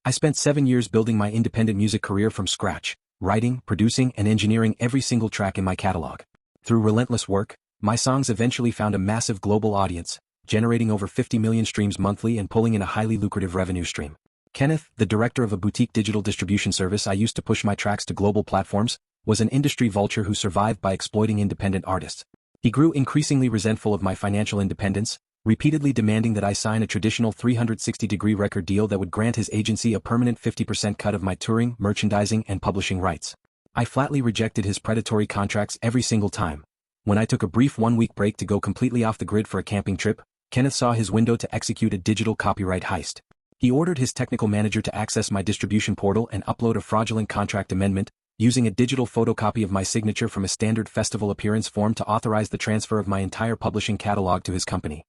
I spent 7 years building my independent music career from scratch, writing, producing, and engineering every single track in my catalog. Through relentless work, my songs eventually found a massive global audience, generating over 50 million streams monthly and pulling in a highly lucrative revenue stream. Kenneth, the director of a boutique digital distribution service I used to push my tracks to global platforms, was an industry vulture who survived by exploiting independent artists. He grew increasingly resentful of my financial independence, repeatedly demanding that I sign a traditional 360-degree record deal that would grant his agency a permanent 50% cut of my touring, merchandising, and publishing rights. I flatly rejected his predatory contracts every single time. When I took a brief one-week break to go completely off the grid for a camping trip, Kenneth saw his window to execute a digital copyright heist. He ordered his technical manager to access my distribution portal and upload a fraudulent contract amendment, using a digital photocopy of my signature from a standard festival appearance form to authorize the transfer of my entire publishing catalog to his company.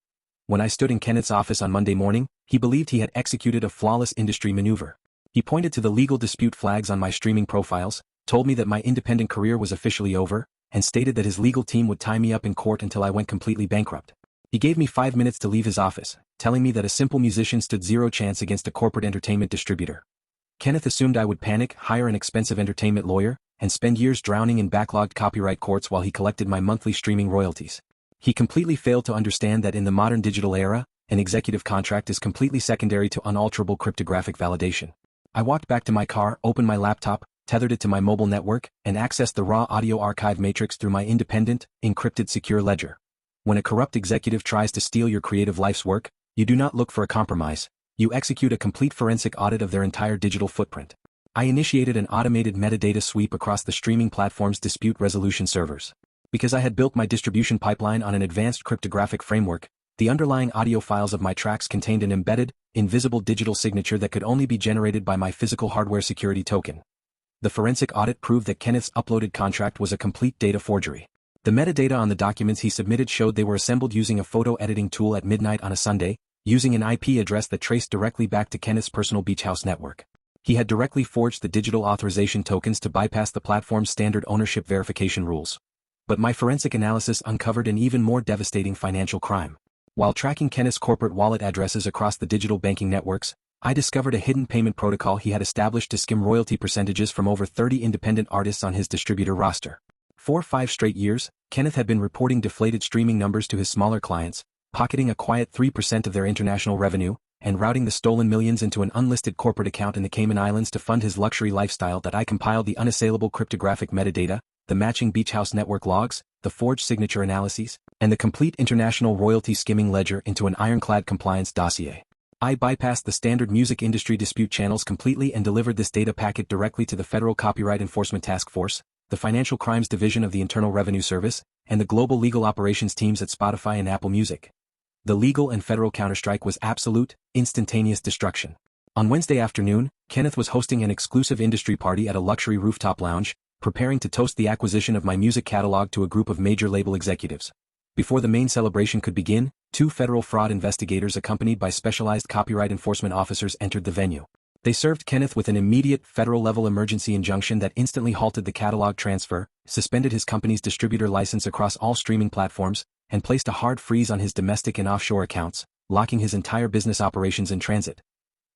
When I stood in Kenneth's office on Monday morning, he believed he had executed a flawless industry maneuver. He pointed to the legal dispute flags on my streaming profiles, told me that my independent career was officially over, and stated that his legal team would tie me up in court until I went completely bankrupt. He gave me 5 minutes to leave his office, telling me that a simple musician stood zero chance against a corporate entertainment distributor. Kenneth assumed I would panic, hire an expensive entertainment lawyer, and spend years drowning in backlogged copyright courts while he collected my monthly streaming royalties. He completely failed to understand that in the modern digital era, an executive contract is completely secondary to unalterable cryptographic validation. I walked back to my car, opened my laptop, tethered it to my mobile network, and accessed the raw audio archive matrix through my independent, encrypted secure ledger. When a corrupt executive tries to steal your creative life's work, you do not look for a compromise. You execute a complete forensic audit of their entire digital footprint. I initiated an automated metadata sweep across the streaming platform's dispute resolution servers. Because I had built my distribution pipeline on an advanced cryptographic framework, the underlying audio files of my tracks contained an embedded, invisible digital signature that could only be generated by my physical hardware security token. The forensic audit proved that Kenneth's uploaded contract was a complete data forgery. The metadata on the documents he submitted showed they were assembled using a photo editing tool at midnight on a Sunday, using an IP address that traced directly back to Kenneth's personal beach house network. He had directly forged the digital authorization tokens to bypass the platform's standard ownership verification rules. But my forensic analysis uncovered an even more devastating financial crime. While tracking Kenneth's corporate wallet addresses across the digital banking networks, I discovered a hidden payment protocol he had established to skim royalty percentages from over 30 independent artists on his distributor roster. For 5 straight years, Kenneth had been reporting deflated streaming numbers to his smaller clients, pocketing a quiet 3% of their international revenue, and routing the stolen millions into an unlisted corporate account in the Cayman Islands to fund his luxury lifestyle. That I compiled the unassailable cryptographic metadata, the matching beach house network logs, the forged signature analyses, and the complete international royalty skimming ledger into an ironclad compliance dossier. I bypassed the standard music industry dispute channels completely and delivered this data packet directly to the Federal Copyright Enforcement Task Force, the Financial Crimes Division of the Internal Revenue Service, and the global legal operations teams at Spotify and Apple Music. The legal and federal counterstrike was absolute, instantaneous destruction. On Wednesday afternoon, Kenneth was hosting an exclusive industry party at a luxury rooftop lounge, preparing to toast the acquisition of my music catalog to a group of major label executives. Before the main celebration could begin, 2 federal fraud investigators accompanied by specialized copyright enforcement officers entered the venue. They served Kenneth with an immediate federal-level emergency injunction that instantly halted the catalog transfer, suspended his company's distributor license across all streaming platforms, and placed a hard freeze on his domestic and offshore accounts, locking his entire business operations in transit.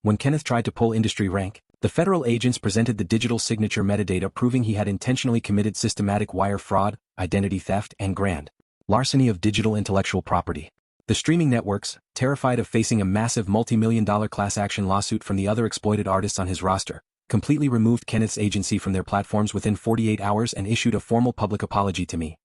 When Kenneth tried to pull industry rank, the federal agents presented the digital signature metadata proving he had intentionally committed systematic wire fraud, identity theft, and grand larceny of digital intellectual property. The streaming networks, terrified of facing a massive multi-million-dollar class action lawsuit from the other exploited artists on his roster, completely removed Kenneth's agency from their platforms within 48 hours and issued a formal public apology to me.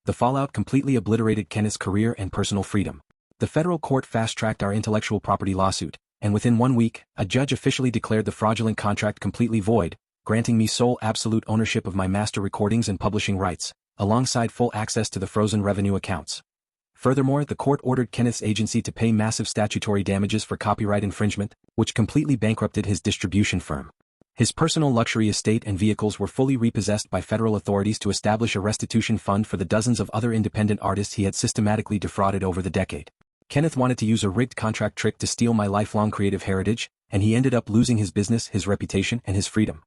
The fallout completely obliterated Kenneth's career and personal freedom. The federal court fast-tracked our intellectual property lawsuit, and within 1 week, a judge officially declared the fraudulent contract completely void, granting me sole absolute ownership of my master recordings and publishing rights, alongside full access to the frozen revenue accounts. Furthermore, the court ordered Kenneth's agency to pay massive statutory damages for copyright infringement, which completely bankrupted his distribution firm. His personal luxury estate and vehicles were fully repossessed by federal authorities to establish a restitution fund for the dozens of other independent artists he had systematically defrauded over the decade. Kenneth wanted to use a rigged contract trick to steal my lifelong creative heritage, and he ended up losing his business, his reputation, and his freedom.